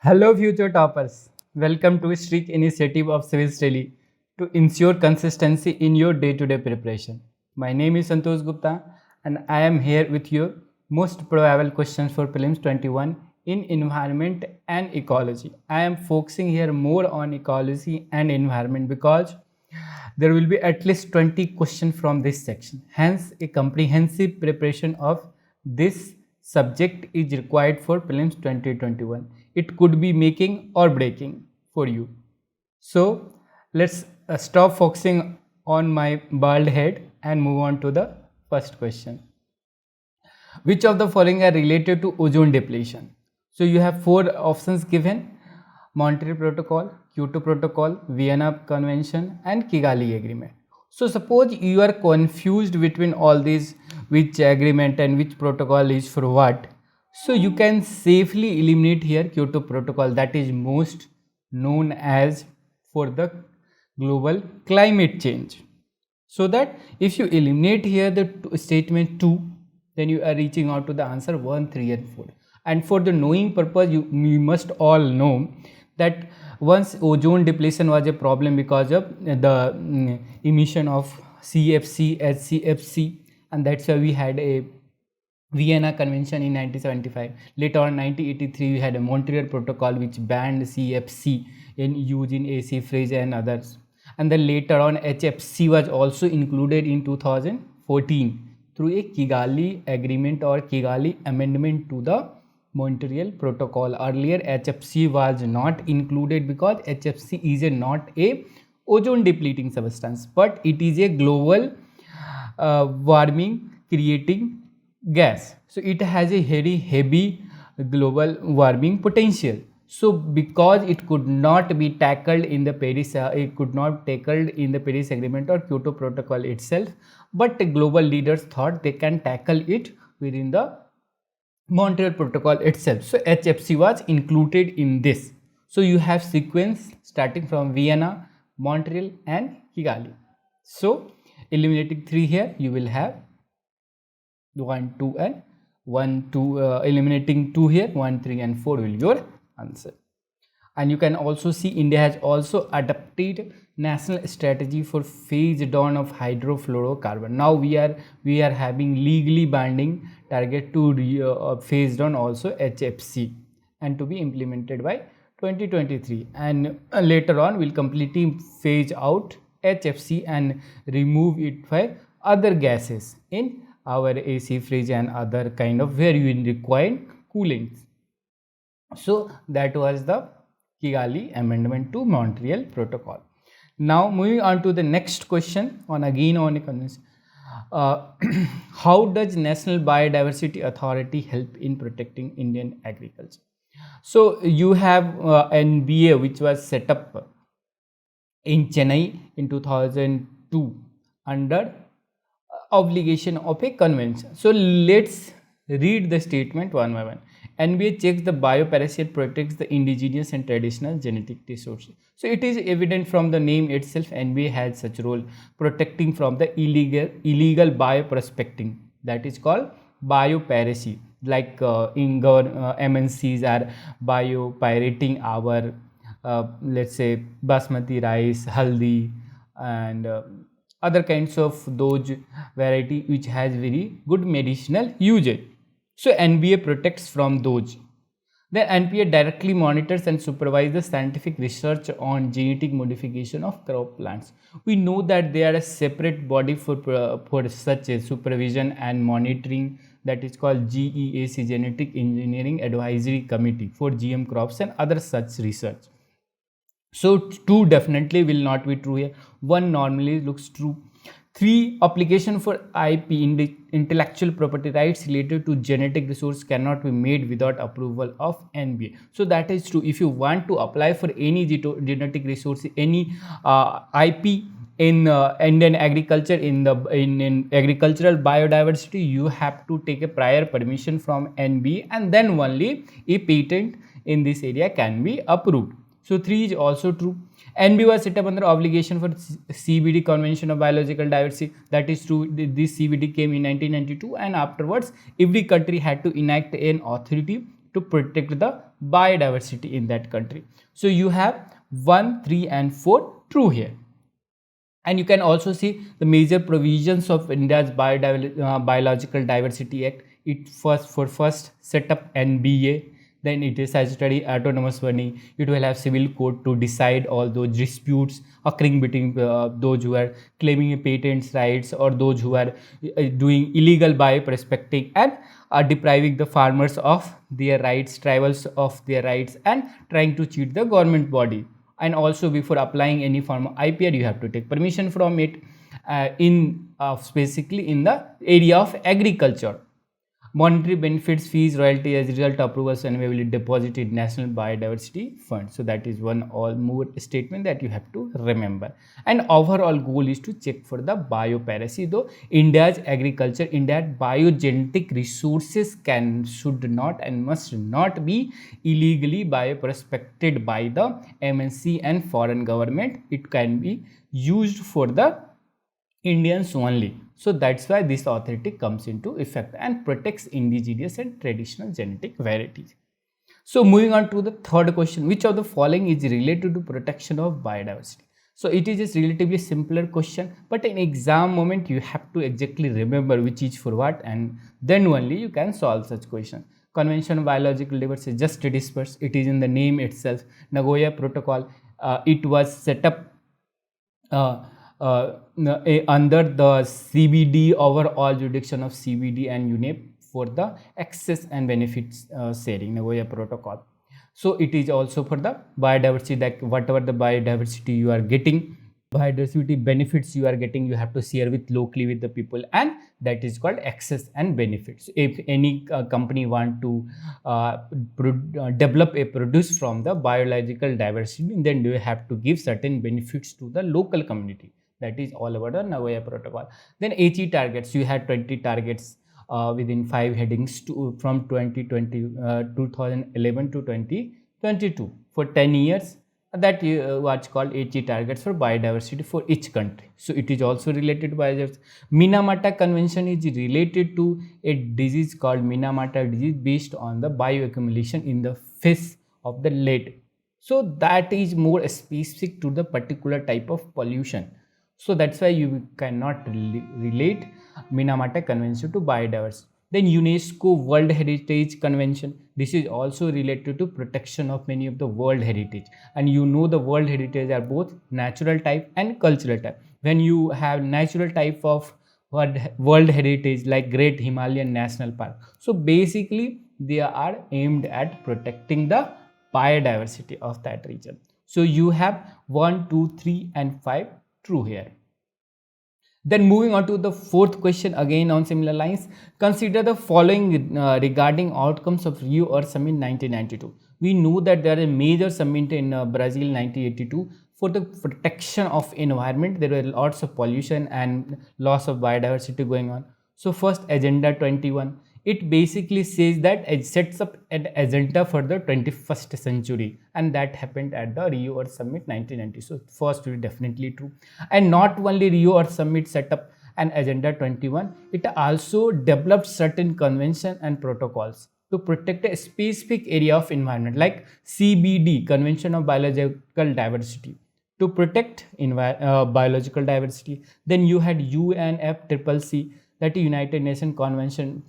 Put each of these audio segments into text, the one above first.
Hello future toppers, welcome to a strict initiative of Civilsdaily to ensure consistency in your day-to-day preparation. My name is Santosh Gupta and I am here with your most probable questions for Prelims 21 in environment and ecology. I am focusing here more on ecology and environment because there will be at least 20 questions from this section. Hence, a comprehensive preparation of this subject is required for prelims 2021. It could be making or breaking for you. So let's stop focusing on my bald head and move on to the first question. Which of the following are related to ozone depletion? So you have four options given: Montreal Protocol, Kyoto Protocol, Vienna Convention and Kigali Agreement. So suppose you are confused between all these, which agreement and which protocol is for what. So you can safely eliminate here Kyoto Protocol, that is most known as for the global climate change. So that if you eliminate here the statement 2, then you are reaching out to the answer 1, 3 and 4. And for the knowing purpose, you must all know that once ozone depletion was a problem because of the emission of CFC, HCFC, and that's why we had a Vienna Convention in 1975. Later on 1983 we had a Montreal Protocol which banned CFC in use in AC fridge and others. And then later on HFC was also included in 2014 through a Kigali Agreement or Kigali Amendment to the Montreal Protocol. Earlier HFC was not included because HFC is not a ozone depleting substance, but it is a global warming creating gas. So it has a very heavy global warming potential. So because it could not be tackled in the Paris, it could not tackled in the Paris Agreement or Kyoto Protocol itself, but the global leaders thought they can tackle it within the Montreal Protocol itself. So HFC was included in this. So you have sequence starting from Vienna, Montreal and Kigali. So eliminating 3 here, you will have 1, 2 and 1, 2, eliminating 2 here, 1, 3 and 4 will be your answer. And you can also see India has also adopted national strategy for phase down of hydrofluorocarbon. Now we are having legally binding target to phase down also HFC and to be implemented by 2023, and later on we'll completely phase out HFC and remove it by other gases in our AC fridge and other kind of where you require cooling. So that was the Kigali Amendment to Montreal Protocol. Now moving on to the next question on convention. How does National Biodiversity Authority help in protecting Indian agriculture? So you have NBA which was set up in Chennai in 2002 under obligation of a convention. So let's read the statement one by one. NBA checks the bioparasite, protects the indigenous and traditional genetic resources. So it is evident from the name itself, NBA has such role protecting from the illegal bioprospecting, that is called biopiracy. Like in MNCs are biopirating our let's say basmati rice, haldi and other kinds of those variety which has very good medicinal usage. So NBA protects from those. The NPA directly monitors and supervises the scientific research on genetic modification of crop plants. We know that they are a separate body for such a supervision and monitoring, that is called GEAC, Genetic Engineering Advisory Committee for GM crops and other such research. So 2 definitely will not be true here. 1 normally looks true. 3, application for IP, intellectual property rights related to genetic resource, cannot be made without approval of NBA. So that is true. If you want to apply for any genetic resource, any IP in Indian agriculture, in agricultural biodiversity, you have to take a prior permission from NBA, and then only a patent in this area can be approved. So 3 is also true. NB was set up under obligation for CBD, Convention of Biological Diversity. That is true. This CBD came in 1992, and afterwards every country had to enact an authority to protect the biodiversity in that country. So you have 1, 3 and 4 true here. And you can also see the major provisions of India's Biological Diversity Act. It first set up NBA, then it is statutory autonomous body. It will have civil court to decide all those disputes occurring between those who are claiming patents rights or those who are doing illegal bioprospecting and depriving the farmers of their rights, tribals of their rights, and trying to cheat the government body. And also before applying any form of IPR, you have to take permission from it basically in the area of agriculture. Monetary benefits, fees, royalty as a result of approvals and will be deposited in National Biodiversity Fund. So that is one all more statement that you have to remember. And overall goal is to check for the biopiracy. Though India's agriculture, India's biogenetic resources should not and must not be illegally bioprospected by the MNC and foreign government. It can be used for the Indians only. So that's why this authority comes into effect and protects indigenous and traditional genetic varieties. So moving on to the third question, which of the following is related to protection of biodiversity? So it is a relatively simpler question, but in exam moment you have to exactly remember which is for what, and then only you can solve such question. Convention on Biological Diversity, just disperse, it is in the name itself. Nagoya Protocol, it was set up under the CBD, overall jurisdiction of CBD and UNEP for the access and benefits sharing, Nagoya Protocol. So it is also for the biodiversity, that whatever the biodiversity you are getting, biodiversity benefits you are getting, you have to share with locally with the people, and that is called access and benefits. If any company want to develop a produce from the biological diversity, then you have to give certain benefits to the local community. That is all about the Nagoya Protocol. Then HE targets, you had 20 targets within 5 headings from 2011 to 2022 for 10 years. That what's called HE targets for biodiversity for each country. So it is also related to biodiversity. Minamata Convention is related to a disease called Minamata disease based on the bioaccumulation in the fish of the lead. So that is more specific to the particular type of pollution. So that's why you cannot relate Minamata Convention to biodiversity. Then UNESCO World Heritage Convention. This is also related to protection of many of the world heritage. And you know the world heritage are both natural type and cultural type. When you have natural type of world heritage like Great Himalayan National Park. So basically they are aimed at protecting the biodiversity of that region. So you have 1, 2, 3 and 5 true here. Then moving on to the fourth question, again on similar lines. Consider the following regarding outcomes of Rio Earth Summit 1992. We know that there is a major summit in Brazil 1982 for the protection of environment. There were lots of pollution and loss of biodiversity going on. So first, Agenda 21. It basically says that it sets up an agenda for the 21st century, and that happened at the Rio Earth Summit 1990. So first is definitely true. And not only Rio Earth Summit set up an Agenda 21, it also developed certain conventions and protocols to protect a specific area of environment, like CBD, Convention of Biological Diversity, to protect biological diversity. Then you had UNFCCC, that is United Nations Convention,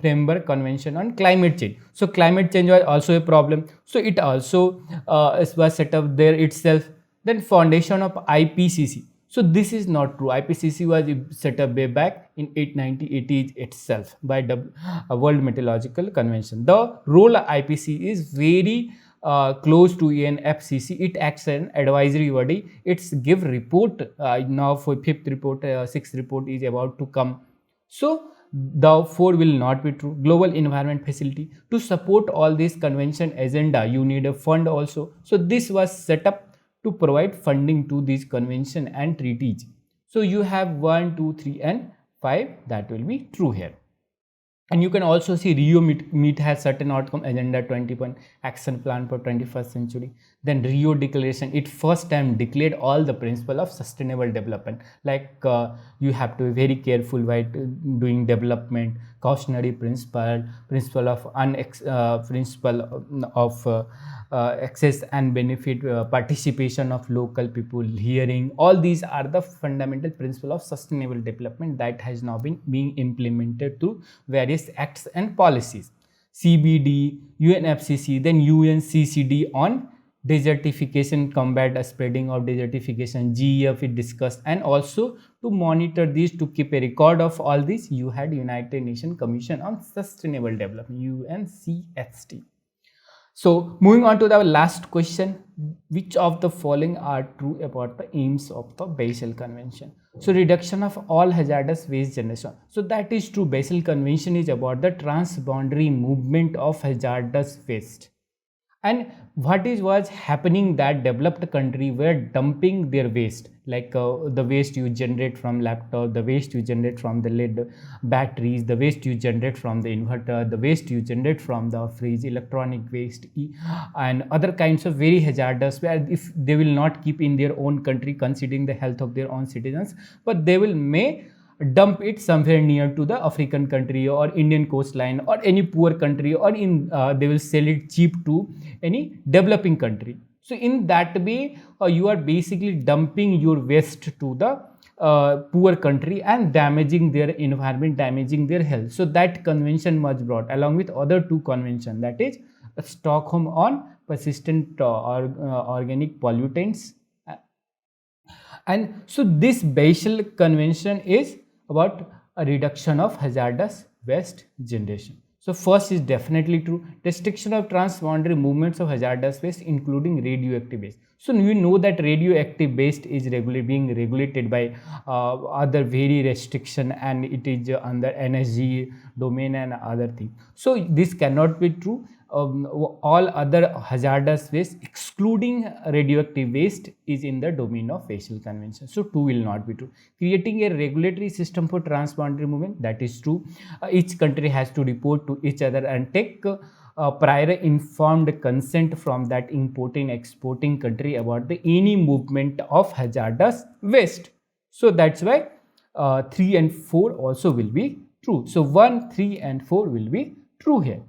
Framework Convention on Climate Change. So climate change was also a problem. So it also was set up there itself. Then foundation of IPCC. So this is not true. IPCC was set up way back in 1980 itself by the World Meteorological Convention. The role of IPCC is very close to UNFCCC. It acts as an advisory body. It's give report now for 5th report, 6th report is about to come. So the 4 will not be true. Global Environment Facility, to support all this convention agenda, you need a fund also. So this was set up to provide funding to these convention and treaties. So you have 1, 2, 3 and 5 that will be true here. And you can also see Rio Meet has certain outcome, Agenda 21, action plan for 21st century. Then Rio Declaration, it first time declared all the principle of sustainable development. Like you have to be very careful while doing development, cautionary principle, principle of access and benefit, participation of local people, hearing. All these are the fundamental principle of sustainable development that has now been being implemented through various acts and policies. CBD, UNFCCC, then UNCCD on desertification, combat a spreading of desertification, GEF it discussed, and also to monitor these, to keep a record of all this, you had United Nations Commission on Sustainable Development, UNCST. So moving on to the last question, which of the following are true about the aims of the Basel Convention? So reduction of all hazardous waste generation. So that is true. Basel Convention is about the transboundary movement of hazardous waste. And what was happening, that developed country were dumping their waste, like the waste you generate from laptop, the waste you generate from the lead batteries, the waste you generate from the inverter, the waste you generate from the fridge, electronic waste, and other kinds of very hazardous, where if they will not keep in their own country considering the health of their own citizens, but they will may dump it somewhere near to the African country or Indian coastline or any poor country, or in they will sell it cheap to any developing country. So in that way, you are basically dumping your waste to the poor country and damaging their environment, damaging their health. So that convention was brought along with other two conventions, that is Stockholm on persistent organic pollutants. And so this Basel Convention is about a reduction of hazardous waste generation. So first is definitely true, restriction of transboundary movements of hazardous waste including radioactive waste. So you know that radioactive waste is being regulated by other very restriction, and it is under energy domain and other things. So this cannot be true. All other hazardous waste excluding radioactive waste is in the domain of Basel Convention. So 2 will not be true. Creating a regulatory system for transboundary movement, that is true. Each country has to report to each other and take prior informed consent from that importing exporting country about the any movement of hazardous waste. So that's why 3 and 4 also will be true. So 1, 3 and 4 will be true here.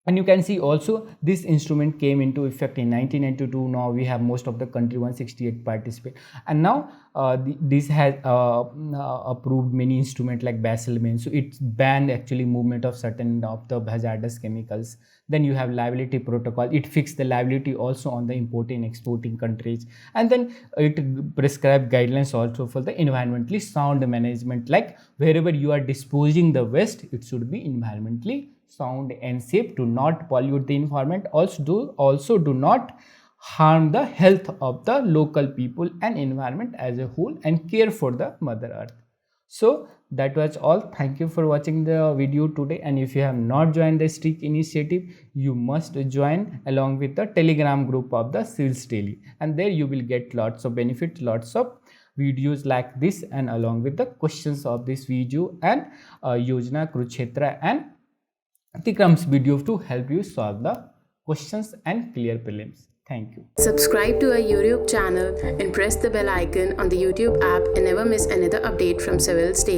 And you can see also this instrument came into effect in 1992. Now we have most of the country 168 participate, and now this has approved many instruments like Basel Convention. So it's banned actually movement of certain of the hazardous chemicals. Then you have liability protocol. It fixed the liability also on the importing exporting countries, and then it prescribed guidelines also for the environmentally sound management. Like wherever you are disposing the waste, it should be environmentally sound and safe, to not pollute the environment, also do not harm the health of the local people and environment as a whole, and care for the Mother Earth. So that was all. Thank you for watching the video today, and if you have not joined the STRIC initiative, you must join along with the Telegram group of the Civilsdaily, and there you will get lots of benefits, lots of videos like this, and along with the questions of this video, and Yojana, Kurukshetra and Tikram's video to help you solve the questions and clear prelims. Thank you. Subscribe to our YouTube channel and press the bell icon on the YouTube app and never miss another update from Civilsdaily.